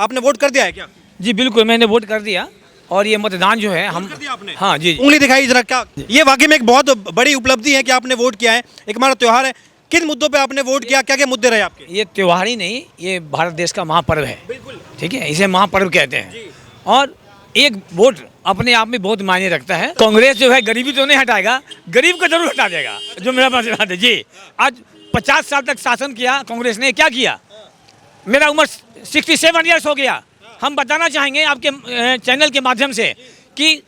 आपने वोट कर दिया है क्या? जी बिल्कुल, मैंने वोट कर दिया और ये मतदान जो है हम कर दिया आपने? हाँ जी। उंगली दिखाई जरा, क्या ये वाकई में एक बहुत बड़ी उपलब्धि है कि आपने वोट किया है। एक हमारा त्योहार है, किन मुद्दों पे आपने वोट किया, क्या क्या मुद्दे रहे आपके? ये त्योहार ही नहीं, ये भारत देश का महापर्व है। बिल्कुल। ठीक है, इसे महापर्व कहते हैं। और एक वोट अपने आप में बहुत मायने रखता है। कांग्रेस जो है गरीबी तो नहीं हटाएगा, गरीब को जरूर हटा देगा, जो मेरा बात है जी। आज 50 साल तक शासन किया कांग्रेस ने, क्या किया? मेरा उम्र 67 ईयर्स हो गया। हम बताना चाहेंगे आपके चैनल के माध्यम से कि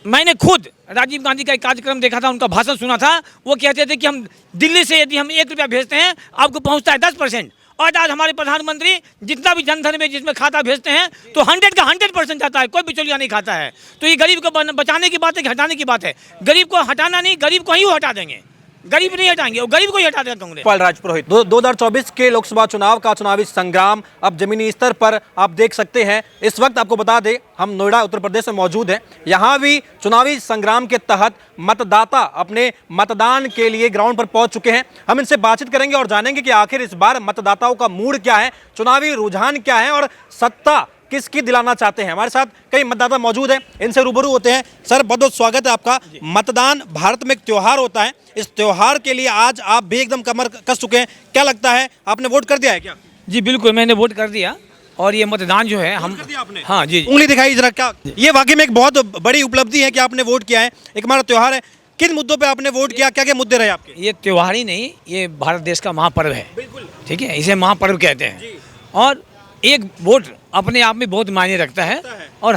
मैंने खुद राजीव गांधी का एक कार्यक्रम देखा था, उनका भाषण सुना था। वो कहते थे कि हम दिल्ली से यदि हम 1 रुपया भेजते हैं आपको पहुंचता है 10%। और आज हमारे प्रधानमंत्री जितना भी जनधन में जिसमें खाता भेजते हैं तो 100 का 100% जाता है, कोई बिचौलिया नहीं खाता है। तो ये गरीब को बचाने की बात है कि हटाने की बात है? गरीब को हटाना नहीं, गरीब को ही वो हटा देंगे, गरीब नहीं हटाएंगे, वो गरीब को ही हटा देगा कांग्रेस। पाल राजपुरोहित, 2024 के लोकसभा चुनाव का चुनावी संग्राम अब जमीनी स्तर पर आप देख सकते हैं। इस वक्त आपको बता दें, हम नोएडा उत्तर प्रदेश में मौजूद हैं। यहाँ भी चुनावी संग्राम के तहत मतदाता अपने मतदान के लिए ग्राउंड पर पहुंच चुके हैं। हम इनसे बातचीत करेंगे और जानेंगे कि आखिर इस बार मतदाताओं का मूड क्या है, चुनावी रुझान क्या है और सत्ता किसकी दिलाना चाहते हैं। हमारे साथ कई मतदाता मौजूद हैं, इनसे रूबरू होते हैं। सर, बहुत बहुत स्वागत है आपका। मतदान भारत में एक त्योहार होता है, इस त्योहार के लिए आज आप भी एकदम कमर कस चुके हैं। क्या लगता है, आपने वोट कर दिया है क्या? जी बिल्कुल, मैंने वोट कर दिया और ये मतदान जो है हम कर दिया आपने? हाँ जी। उंगली दिखाई जरा, क्या ये वाकई में एक बहुत बड़ी उपलब्धि है कि आपने वोट किया है। एक हमारा त्योहार है, किन मुद्दों पे आपने वोट किया, क्या क्या मुद्दे रहे आपके? ये त्योहार ही नहीं, ये भारत देश का महापर्व है। बिल्कुल। ठीक है, इसे महापर्व कहते हैं। और एक वोट अपने आप में बहुत मायने रखता है और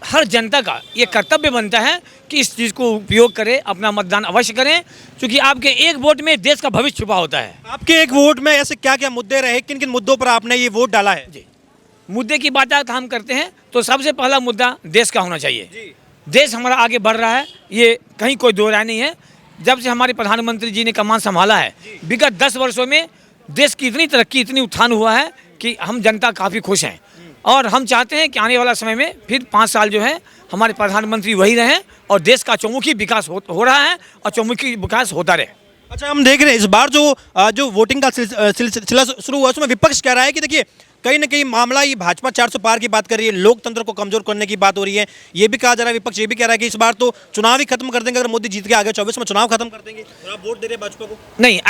हर जनता का ये कर्तव्य बनता है कि इस चीज़ को उपयोग करें, अपना मतदान अवश्य करें, क्योंकि आपके एक वोट में देश का भविष्य छुपा होता है। आपके एक वोट में ऐसे क्या क्या मुद्दे रहे, किन किन मुद्दों पर आपने ये वोट डाला है? जी, मुद्दे की बात हम करते हैं तो सबसे पहला मुद्दा देश का होना चाहिए। देश हमारा आगे बढ़ रहा है, ये कहीं कोई दो राय नहीं है। जब से हमारे प्रधानमंत्री जी ने कमान संभाला है, विगत 10 वर्षों में देश की इतनी तरक्की, इतनी उत्थान हुआ है कि हम जनता काफ़ी खुश हैं। और हम चाहते हैं कि आने वाला समय में फिर 5 साल जो है हमारे प्रधानमंत्री वही रहें और देश का चौमुखी विकास हो रहा है और चौमुखी विकास होता रहे। अच्छा, हम देख रहे हैं इस बार जो वोटिंग का सिलसिला शुरू हुआ, उसमें विपक्ष कह रहा है कि देखिए कहीं ना कहीं मामला ये भाजपा 400 पार की बात कर रही है, लोकतंत्र को कमजोर करने की बात हो रही है। ये भी कहा जा रहा है, विपक्ष ये भी कह रहा है कि इस बार तो चुनाव ही खत्म कर देंगे, अगर मोदी जीत के आ गए 24 में चुनाव खत्म कर देंगे। और आप वोट दे रहे हैं भाजपा को? नहीं,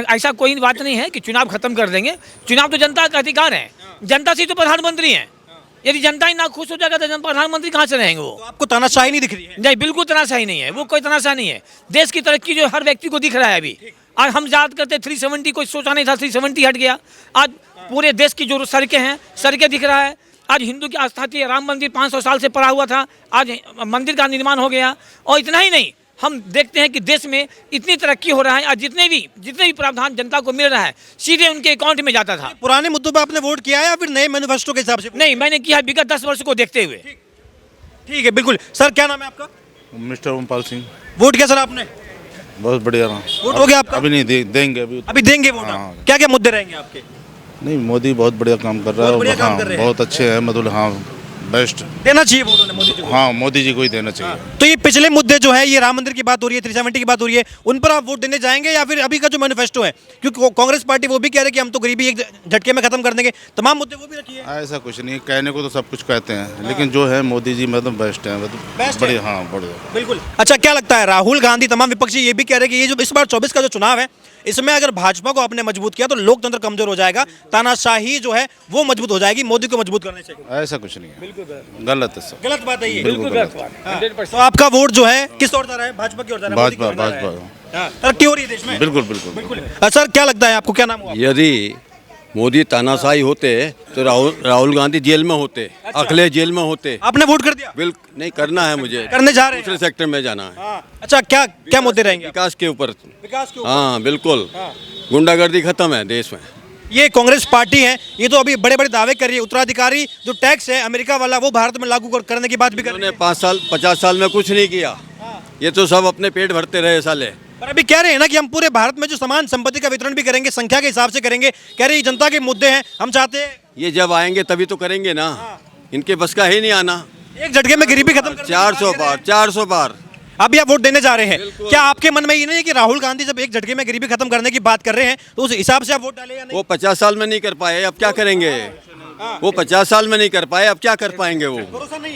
ऐसा कोई बात नहीं है कि चुनाव खत्म कर देंगे। चुनाव तो जनता का अधिकार है, जनता से तो प्रधानमंत्री हैं। यदि जनता ही ना खुश हो जाएगा तो प्रधानमंत्री कहाँ से रहेंगे वो? तो आपको तानाशाही नहीं दिख रही है? नहीं, बिल्कुल तानाशाही नहीं है, वो कोई तानाशाही नहीं है। देश की तरक्की जो हर व्यक्ति को दिख रहा है अभी। और हम याद करते 370, कोई सोचा नहीं था 370 हट गया। आज पूरे देश की जो सड़कें हैं, सड़कें दिख रहा है। आज हिंदू की आस्था थी, राम मंदिर 500 साल से पड़ा हुआ था, आज मंदिर का निर्माण हो गया। और इतना ही नहीं, हम देखते हैं कि देश में इतनी तरक्की हो रहा है, आज जितने भी प्रावधान जनता को मिल रहा है सीधे उनके अकाउंट में जाता था। पुराने मुद्दों पर आपने वोट किया है या फिर नए मैनिफेस्टो के हिसाब से? नहीं, मैंने किया है विगत 10 वर्ष को देखते हुए। ठीक है, बिल्कुल। सर, क्या नाम है आपका? मिस्टर ओमपाल सिंह। वोट किया सर आपने? बहुत बढ़िया रहा। वोट हो गया आपका? अभी नहीं देंगे अभी देंगे वोट। हाँ। क्या क्या मुद्दे रहेंगे आपके? नहीं, मोदी बहुत बढ़िया काम कर रहा है। बहुत बढ़िया काम हाँ, कर रहे हैं। बहुत अच्छे हैं, मतलब हाँ बेस्ट। देना चाहिए वोट उन्हें, मोदी जी को। हाँ, मोदी जी को ही देना चाहिए। तो ये पिछले मुद्दे जो है, ये राम मंदिर की बात हो रही है, 370 की बात हो रही है, उन पर आप वोट देने जाएंगे या फिर अभी का जो मैनिफेस्टो है? क्योंकि कांग्रेस पार्टी वो भी कह रही है कि हम तो गरीबी एक झटके में खत्म कर देंगे, तमाम मुद्दे वो भी रखिए। ऐसा कुछ नहीं, कहने को तो सब कुछ कहते हैं, लेकिन जो है मोदी जी मतलब बेस्ट है, मतलब बेस्ट है। बढ़िया। हाँ, बढ़िया, बिल्कुल। अच्छा, क्या लगता है, राहुल गांधी, तमाम विपक्षी ये भी कह रहे हैं कि ये जो इस बार 24 का जो चुनाव है, इसमें अगर भाजपा को आपने मजबूत किया तो लोकतंत्र कमजोर हो जाएगा, तानाशाही जो है वो मजबूत हो जाएगी, मोदी को मजबूत करने चाहिए? ऐसा कुछ नहीं है, बिल्कुल गलत है सब। गलत बात है ये। बिल्कुल गलत। तो आपका वोट जो है किस ओर जा रहा है? भाजपा की ओर जा रहा है? मोदी की भाजपा ओर जा रहा है? भाजपा हाँ, तरक्की हो रही है देश में? बिल्कुल बिल्कुल। सर, क्या लगता है आपको, क्या नाम हुआ? यदि मोदी तानाशाही होते तो राहुल गांधी जेल में होते, अखिलेश जेल में होते। आपने वोट कर दिया? बिल्कुल नहीं, करना है मुझे, करने जा रहे हैं? दूसरे सेक्टर में जाना है। हाँ। अच्छा, क्या क्या मुद्दे रहेंगे? विकास के ऊपर। विकास के ऊपर? हाँ बिल्कुल, हाँ। गुंडागर्दी खत्म है देश में। ये कांग्रेस पार्टी है, ये तो अभी बड़े बड़े दावे कर रही है। उत्तराधिकारी जो टैक्स है अमेरिका वाला, वो भारत में लागू करने की बात भी कर रही उन्होंने 50 साल में कुछ नहीं किया। ये तो सब अपने पेट भरते रहे साले। है। पर अभी कह रहे हैं ना कि हम पूरे भारत में जो समान संपत्ति का वितरण भी करेंगे, संख्या के हिसाब से करेंगे। कह रहे हैं जनता के मुद्दे हैं, हम चाहते हैं। ये जब आएंगे तभी तो करेंगे ना, इनके बस का ही नहीं आना। एक झटके में गरीबी खत्म करने की बात 400 कर रहे हैं। बार 400 बार। अभी आप वोट देने जा रहे हैं, क्या आपके मन में ये नहीं है कि राहुल गांधी जब एक झटके में गरीबी खत्म करने की बात कर रहे हैं तो उस हिसाब से आप वोट डालें या नहीं? वो 50 साल में नहीं कर पाए, अब क्या करेंगे? वो 50 साल में नहीं कर पाए, अब क्या कर पाएंगे वो?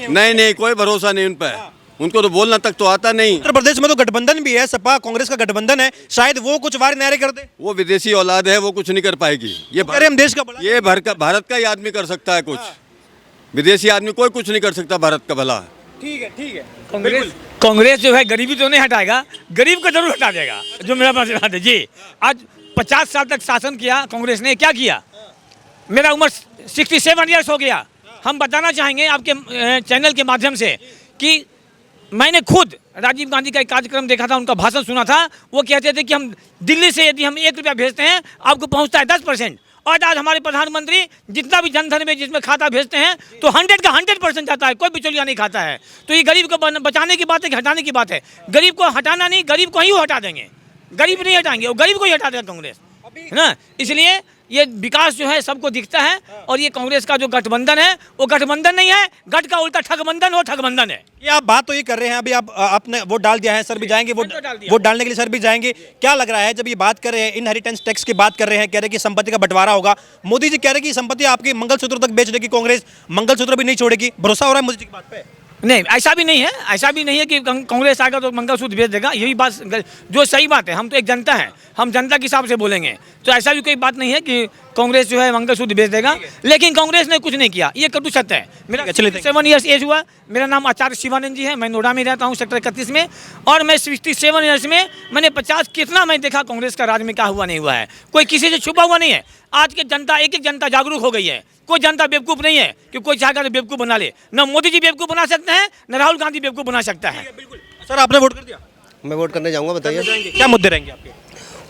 नहीं, कोई भरोसा नहीं उन पर। उनको तो बोलना तक तो आता नहीं। उत्तर प्रदेश में तो गठबंधन भी है, सपा कांग्रेस का गठबंधन है, शायद वो कुछ वार न्यारे कर दे। वो विदेशी औलाद है, वो कुछ नहीं कर पाएगी। ये कह रहे हम देश का भला। ये भारत का ही आदमी कर सकता है कुछ, विदेशी आदमी कोई कुछ नहीं कर सकता भारत का भला। ठीक है कांग्रेस जो है गरीबी तो नहीं हटाएगा, गरीब को जरूर हटा देगा, जो मेरा बात है जी। आज 50 साल तक शासन किया कांग्रेस ने, क्या किया? मेरा उम्र 67 ईयर्स हो गया। हम बताना चाहेंगे आपके चैनल के माध्यम से कि मैंने खुद राजीव गांधी का एक कार्यक्रम देखा था, उनका भाषण सुना था। वो कहते थे कि हम दिल्ली से यदि हम 1 रुपया भेजते हैं आपको पहुंचता है 10%, और आज हमारे प्रधानमंत्री जितना भी जनधन में जिसमें खाता भेजते हैं तो 100 का 100% जाता है, कोई बिचौलिया नहीं खाता है। तो ये गरीब को बचाने की बात है कि हटाने की बात है? गरीब को हटाना नहीं, गरीब को ही वो हटा देंगे, गरीब नहीं हटाएंगे, वो गरीब को ही हटा देगा कांग्रेस, है ना। इसलिए ये विकास जो है सबको दिखता है, और ये कांग्रेस का जो गठबंधन है वो गठबंधन नहीं है, गठ का उल्टा ठगबंधन हो, ठगबंधन है। ये आप बात तो ये कर रहे हैं, अभी आपने वोट डाल दिया है, सर भी जाएंगे वोट डालने के लिए, सर भी जाएंगे। क्या लग रहा है जब ये बात कर रहे हैं, इनहेरिटेंस टैक्स की बात कर रहे हैं, कह रहे हैं कि संपत्ति का बंटवारा होगा, मोदी जी कह रहे हैं कि संपत्ति आपकी मंगलसूत्र तक बेच देगी कांग्रेस, मंगलसूत्र भी नहीं छोड़ेगी, भरोसा हो रहा है मोदी जी की बात पे? नहीं, ऐसा भी नहीं है, ऐसा भी नहीं है कि कांग्रेस आएगा तो मंगलसूत्र भेज देगा। यही बात जो सही बात है, हम तो एक जनता है, हम जनता के हिसाब से बोलेंगे, तो ऐसा भी कोई बात नहीं है कि कांग्रेस जो है मंगलसूत्र भेज देगा। लेकिन कांग्रेस ने कुछ नहीं किया, ये कटु सत्य है। मेरा 7 ईयर्स एज हुआ, मेरा नाम आचार्य शिवानंद जी है, मैं नोएडा में रहता हूँ, सेक्टर 31 में, और मैं 67 ईयर्स में मैंने 50 कितना मैं देखा कांग्रेस का राज में क्या हुआ नहीं हुआ है, कोई किसी से छुपा हुआ नहीं है। आज के जनता, एक जनता जागरूक हो गई है, कोई जनता बेवकूफ़ नहीं है कि कोई चाहेगा तो बेवकूफ़ बना ले। न मोदी जी बेवकूफ़ बना सकते हैं, न राहुल गांधी बेवकूफ़ बना सकता है। सर आपने वोट कर दिया? मैं वोट करने जाऊंगा, बताइए क्या मुद्दे रहेंगे आपके?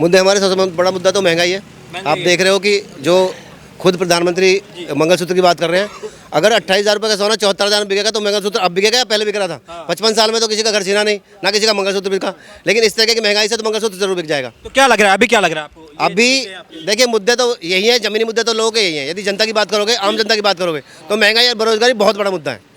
मुद्दे हमारे सबसे बड़ा मुद्दा तो महंगाई है। आप देख रहे हो कि जो खुद प्रधानमंत्री मंगलसूत्र की बात कर रहे हैं, अगर 28,000 रुपये का सोना 74,000 में बिकेगा तो मंगलसूत्र अब बिकेगा या पहले बिक रहा था? 55 साल में तो किसी का घर छीना नहीं, ना किसी का मंगलसूत्र बिका, लेकिन इस तरह की महंगाई से तो मंगलसूत्र जरूर बिक जाएगा। तो क्या लग रहा है अभी, क्या लग रहा है आपको? अभी देखिए मुद्दे तो यही है, जमीनी मुद्दे तो लोगों के यही हैं। यदि जनता की बात करोगे, आम जनता की बात करोगे, तो महंगाई और बेरोजगारी बहुत बड़ा मुद्दा है।